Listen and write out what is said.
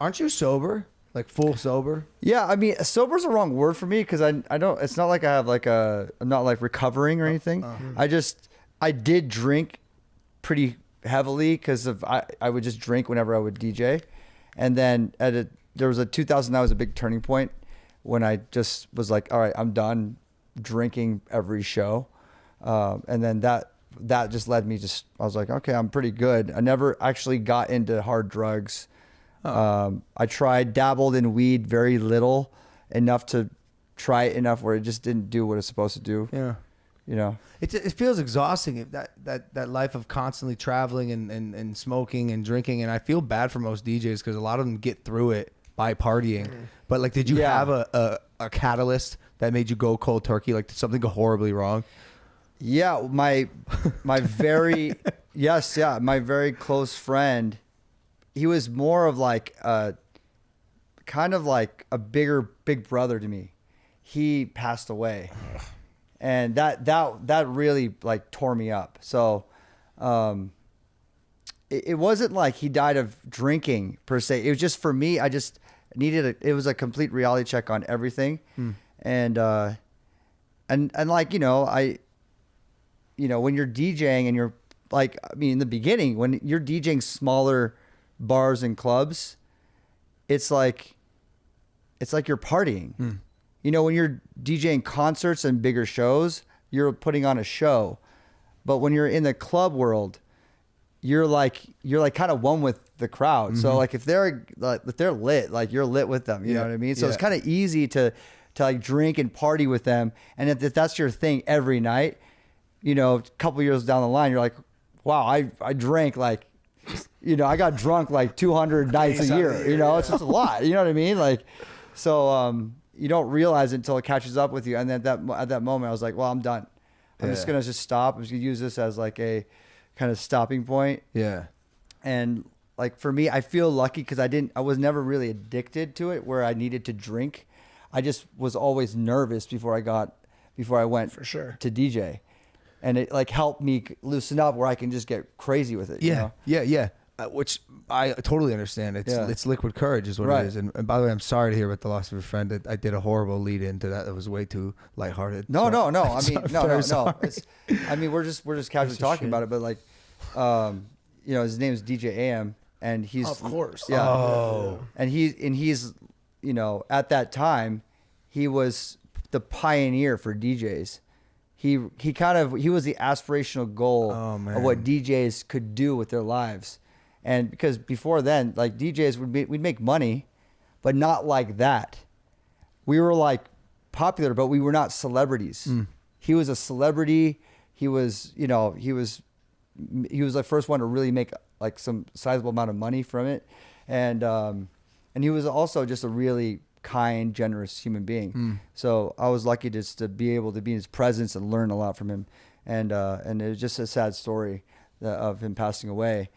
Aren't you sober? Like full sober? Yeah, I mean, sober's the wrong word for me because I don't. It's not like I have like I'm not like recovering or anything. I did drink pretty heavily because I would just drink whenever I would DJ, and then there was a 2009 was a big turning point when I just was like, all right, I'm done drinking every show, and then that just led me I was like, okay, I'm pretty good. I never actually got into hard drugs. I dabbled in weed very little, enough to try it enough where it just didn't do what it's supposed to do. Yeah. You know, it feels exhausting, that life of constantly traveling and smoking and drinking. And I feel bad for most DJs because a lot of them get through it by partying. But like, did you have a catalyst that made you go cold turkey? Like, did something go horribly wrong? Yeah. My very, my very close friend, he was more of like kind of like a big brother to me. He passed away. And that really like tore me up. So it wasn't like he died of drinking per se. It was just, for me, I just needed it was a complete reality check on everything. And like, when you're DJing and you're like, I mean, in the beginning, when you're DJing smaller bars and clubs, it's like you're partying. When you're DJing concerts and bigger shows, you're putting on a show. But when you're in the club world, you're like kind of one with the crowd. So like if they're lit, like you're lit with them. You know what I mean? So it's kind of easy to like drink and party with them. And if that's your thing every night, a couple years down the line, you're like, wow, I drank like, I got drunk like 200 nights a year. It's just a lot. You know what I mean? Like, so you don't realize it until it catches up with you. And then at that moment, I was like, well, I'm done. I'm just going to stop. I'm just going to use this as like a kind of stopping point. Yeah. And like for me, I feel lucky because I was never really addicted to it where I needed to drink. I just was always nervous before I went for sure to DJ. And it like helped me loosen up where I can just get crazy with it. Yeah. Which I totally understand. It's liquid courage is what it is. And by the way, I'm sorry to hear about the loss of a friend. I did a horrible lead into that. It was way too lighthearted. No. I mean, no. I mean, we're just casually talking about it, but like, his name is DJ AM, and he's of course, and he's at that time, he was the pioneer for DJs. He was the aspirational goal of what DJs could do with their lives. And because before then, like DJs we'd make money, but not like that. We were like popular, but we were not celebrities. He was a celebrity. He was the first one to really make like some sizable amount of money from it. And he was also just a really kind, generous human being. So I was lucky just to be able to be in his presence and learn a lot from him. And it was just a sad story of him passing away.